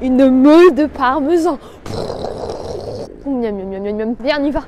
Une meule de parmesan. Miam, miam, miam, miam, miam. Viens, on y va.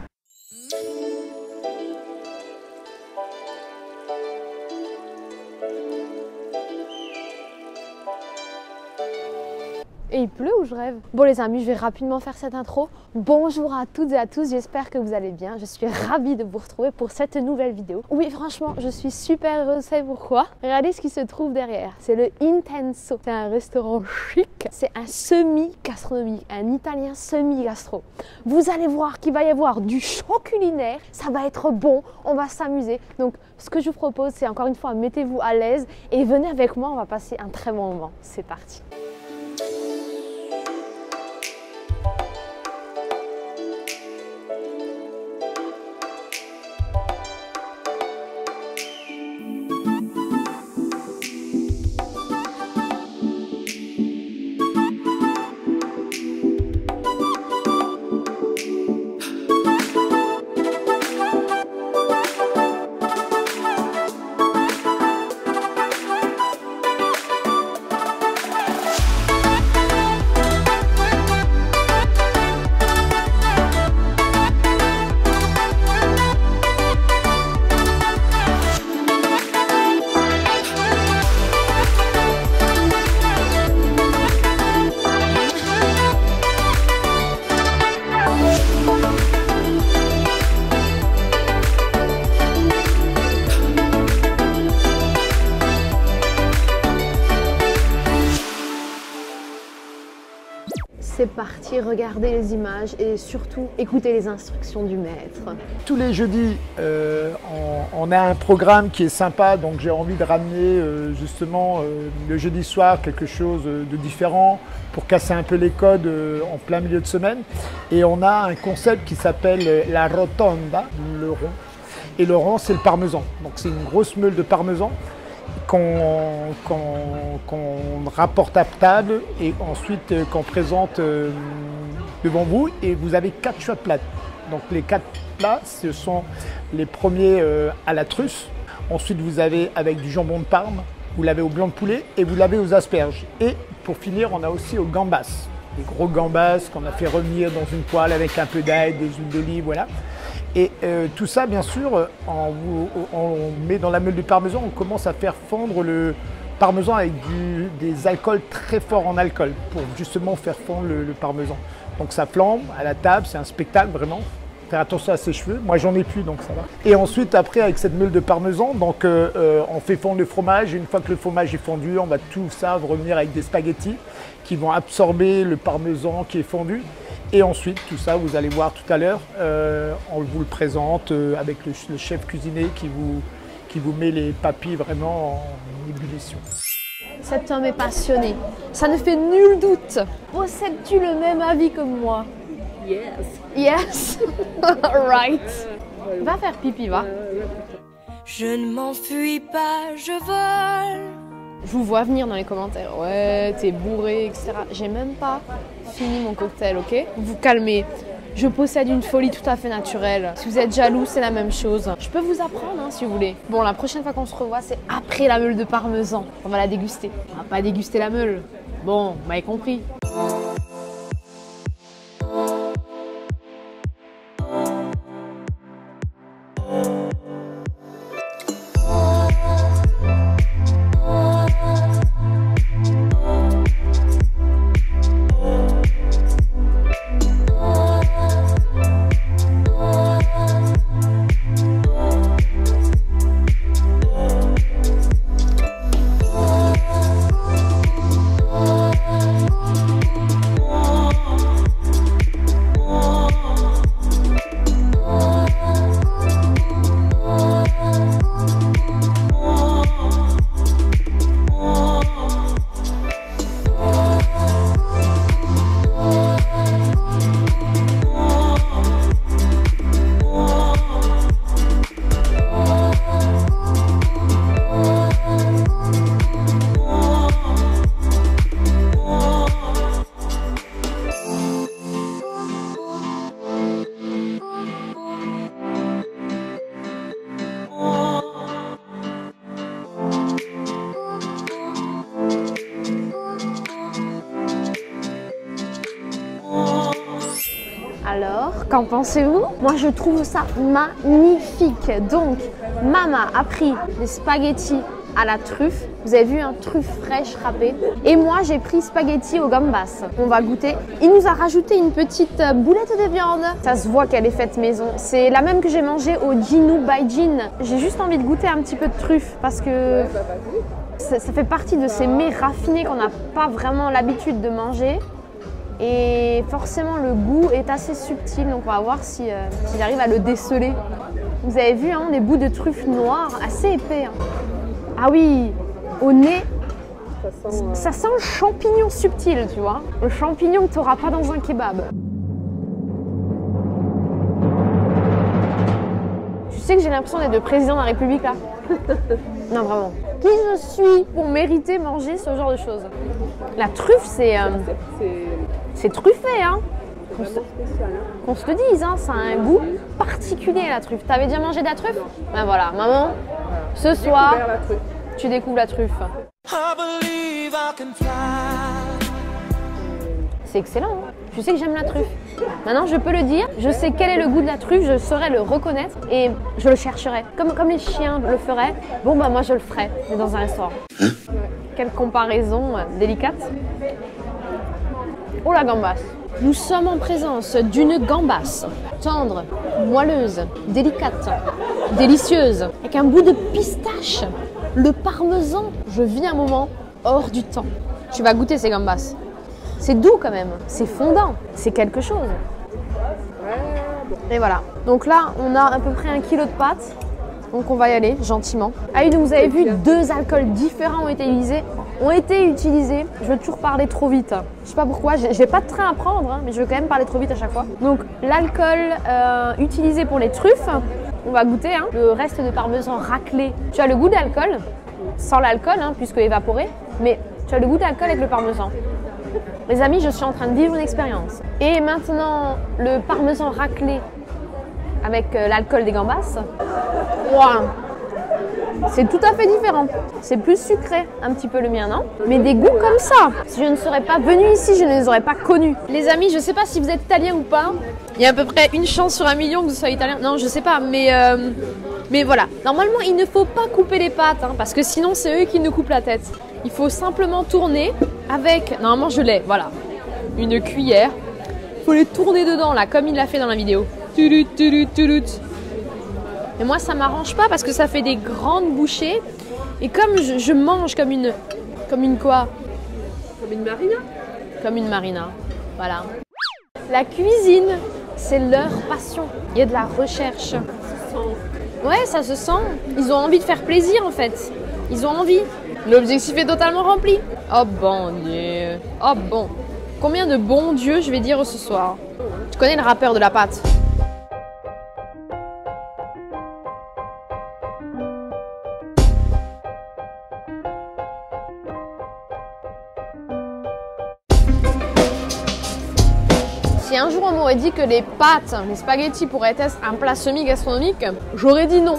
Et il pleut ou je rêve? Bon les amis, je vais rapidement faire cette intro. Bonjour à toutes et à tous, j'espère que vous allez bien. Je suis ravie de vous retrouver pour cette nouvelle vidéo. Oui, franchement, je suis super heureuse, vous savez pourquoi? Regardez ce qui se trouve derrière. C'est le Intenso. C'est un restaurant chic. C'est un semi-gastronomique, un italien semi-gastro. Vous allez voir qu'il va y avoir du show culinaire. Ça va être bon, on va s'amuser. Donc, ce que je vous propose, c'est encore une fois, mettez-vous à l'aise et venez avec moi, on va passer un très bon moment. C'est parti. C'est parti, regardez les images et surtout écoutez les instructions du maître. Tous les jeudis, on a un programme qui est sympa, donc j'ai envie de ramener justement le jeudi soir quelque chose de différent pour casser un peu les codes en plein milieu de semaine. Et on a un concept qui s'appelle la rotonda, le rond. Et le rond, c'est le parmesan. Donc c'est une grosse meule de parmesan qu'on rapporte à table et ensuite qu'on présente devant vous. Et vous avez 4 choix de plats. Donc les 4 plats, ce sont les premiers à la trusse. Ensuite, vous avez avec du jambon de Parme, vous l'avez au blanc de poulet et vous l'avez aux asperges. Et pour finir, on a aussi aux gambas. Des gros gambas qu'on a fait revenir dans une poêle avec un peu d'ail, des huiles d'olive, voilà. Et tout ça, bien sûr, on met dans la meule de parmesan, on commence à faire fondre le parmesan avec des alcools très forts en alcool pour justement faire fondre le parmesan. Donc ça flambe à la table, c'est un spectacle vraiment. Faire attention à ses cheveux, moi j'en ai plus donc ça va. Et ensuite après avec cette meule de parmesan, donc on fait fondre le fromage. Et une fois que le fromage est fondu, on va tout ça revenir avec des spaghettis qui vont absorber le parmesan qui est fondu. Et ensuite, tout ça, vous allez voir tout à l'heure, on vous le présente avec le chef cuisinier qui vous met les papilles vraiment en ébullition. Cet homme est passionné, ça ne fait nul doute. Possèdes-tu le même avis que moi? Yes. Yes. Right. Va faire pipi, va. Je ne m'enfuis pas, je vole. Je vous vois venir dans les commentaires. Ouais, t'es bourré, etc. J'ai même pas fini mon cocktail, ok? Vous calmez. Je possède une folie tout à fait naturelle. Si vous êtes jaloux, c'est la même chose. Je peux vous apprendre hein, si vous voulez. Bon, la prochaine fois qu'on se revoit, c'est après la meule de parmesan. On va la déguster. On va pas déguster la meule. Bon, vous m'avez compris. Alors, qu'en pensez-vous? Moi, je trouve ça magnifique. Donc, maman a pris les spaghettis à la truffe. Vous avez vu, un truffe fraîche râpée. Et moi, j'ai pris spaghettis au gambas. On va goûter. Il nous a rajouté une petite boulette de viande. Ça se voit qu'elle est faite maison. C'est la même que j'ai mangée au Jinu by Jin. J'ai juste envie de goûter un petit peu de truffe parce que ça fait partie de ces mets raffinés qu'on n'a pas vraiment l'habitude de manger. Et forcément, le goût est assez subtil. Donc, on va voir si j'arrive à le déceler. Vous avez vu, hein, des bouts de truffe noire assez épais. Hein. Ah oui, au nez, ça sent le champignon subtil, tu vois. Le champignon que tu n'auras pas dans un kebab. Tu sais que j'ai l'impression d'être le président de la République, là. Non, vraiment. Qui je suis pour mériter manger ce genre de choses? La truffe, c'est truffé, hein. Qu'on se le dise, hein, ça a un goût particulier, la truffe. T'avais déjà mangé de la truffe? Ben voilà, maman, ce soir, tu découvres la truffe. C'est excellent, hein. Je sais que j'aime la truffe. Maintenant, je peux le dire, je sais quel est le goût de la truffe, je saurais le reconnaître et je le chercherai. Comme les chiens le feraient, bon bah moi je le ferai, mais dans un restaurant. Quelle comparaison délicate. Oh la gambasse. Nous sommes en présence d'une gambasse tendre, moelleuse, délicate, délicieuse, avec un bout de pistache. Le parmesan, je vis un moment hors du temps. Tu vas goûter ces gambas. C'est doux quand même, c'est fondant, c'est quelque chose. Et voilà. Donc là, on a à peu près 1 kilo de pâtes. Donc on va y aller gentiment. Ah oui, donc vous avez vu, 2 alcools différents ont été utilisés. Je veux toujours parler trop vite. Je sais pas pourquoi, j'ai pas de train à prendre, hein, mais je veux quand même parler trop vite à chaque fois. Donc l'alcool utilisé pour les truffes, on va goûter, hein. Le reste de parmesan raclé. Tu as le goût d'alcool, sans l'alcool, hein, puisque évaporé, mais tu as le goût d'alcool avec le parmesan. Les amis, je suis en train de vivre une expérience. Et maintenant, le parmesan raclé avec l'alcool des gambas. Wow. C'est tout à fait différent. C'est plus sucré, un petit peu le mien, non? Mais des goûts comme ça, si je ne serais pas venue ici, je ne les aurais pas connus. Les amis, je ne sais pas si vous êtes italien ou pas. Il y a à peu près une chance sur 1 million que vous soyez italien. Non, je ne sais pas, mais voilà. Normalement, il ne faut pas couper les pâtes, hein, parce que sinon, c'est eux qui nous coupent la tête. Il faut simplement tourner avec... Normalement, je l'ai, voilà. Une cuillère. Il faut les tourner dedans, là, comme il l'a fait dans la vidéo. Tulut, tulut, tulut. Mais moi, ça m'arrange pas parce que ça fait des grandes bouchées. Et comme je mange comme une quoi? Comme une marina. Comme une marina, voilà. La cuisine, c'est leur passion. Il y a de la recherche. Ça se sent. Ouais, ça se sent. Ils ont envie de faire plaisir, en fait. Ils ont envie. L'objectif est totalement rempli. Oh bon Dieu. Oh bon. Combien de bons dieux je vais dire ce soir? Tu connais le rappeur de la pâte? Si un jour on m'aurait dit que les pâtes, les spaghettis pourraient être un plat semi-gastronomique, j'aurais dit non.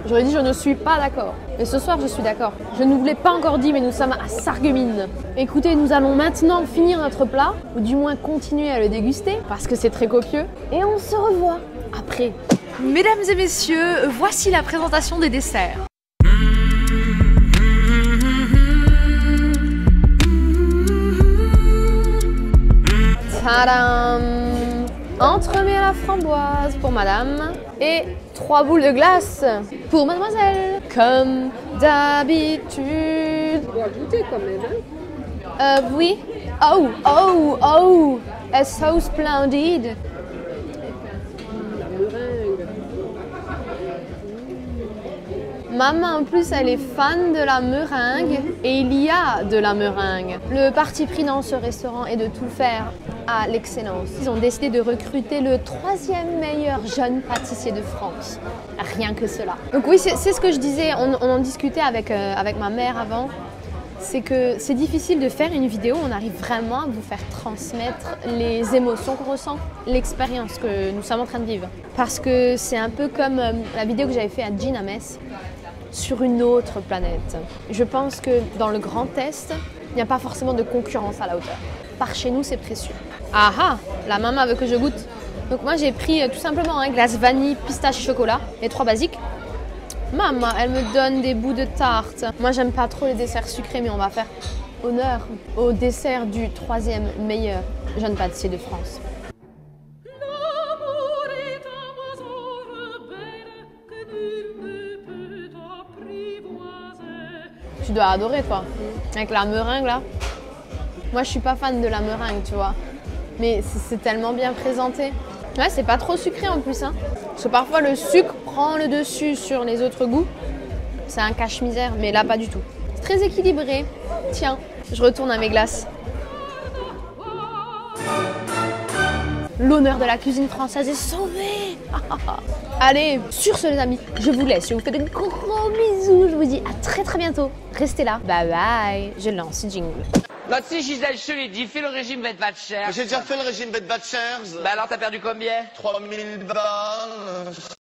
J'aurais dit je ne suis pas d'accord. Mais ce soir je suis d'accord. Je ne vous l'ai pas encore dit mais nous sommes à Sarreguemines. Écoutez, nous allons maintenant finir notre plat, ou du moins continuer à le déguster, parce que c'est très copieux. Et on se revoit après. Mesdames et messieurs, voici la présentation des desserts. Tadam! Entremets à la framboise pour madame et 3 boules de glace pour mademoiselle. Comme d'habitude. On va goûter quand même, hein? Oui. Oh, oh, oh! It's so splendid. La meringue. Maman, en plus, elle est fan de la meringue et il y a de la meringue. Le parti pris dans ce restaurant est de tout faire à l'excellence. Ils ont décidé de recruter le 3e meilleur jeune pâtissier de France. Rien que cela. Donc oui, c'est ce que je disais, on en discutait avec ma mère avant. C'est que c'est difficile de faire une vidéo où on arrive vraiment à vous faire transmettre les émotions qu'on ressent, l'expérience que nous sommes en train de vivre. Parce que c'est un peu comme la vidéo que j'avais fait à Jean à Metz, sur une autre planète. Je pense que dans le Grand Est, il n'y a pas forcément de concurrence à la hauteur. Par chez nous, c'est précieux. Ah ah, la maman veut que je goûte. Donc moi j'ai pris tout simplement un glace vanille, pistache, chocolat, les 3 basiques. Maman, elle me donne des bouts de tarte. Moi j'aime pas trop les desserts sucrés, mais on va faire honneur au dessert du 3e meilleur jeune pâtissier de France. Tu dois adorer toi, avec la meringue là. Moi je suis pas fan de la meringue, tu vois. Mais c'est tellement bien présenté. Ouais, c'est pas trop sucré en plus, hein. Parce que parfois le sucre prend le dessus sur les autres goûts. C'est un cache-misère, mais là pas du tout. C'est très équilibré. Tiens, je retourne à mes glaces. L'honneur de la cuisine française est sauvé. Allez, sur ce les amis, je vous laisse. Je vous fais de gros bisous. Je vous dis à très bientôt. Restez là. Bye bye. Je lance le jingle. Notre fille Gisèle, je lui ai dit, fais le régime Bedwatcher. J'ai déjà fait le régime Bedwatchers. Bah alors t'as perdu combien? 3000 balles.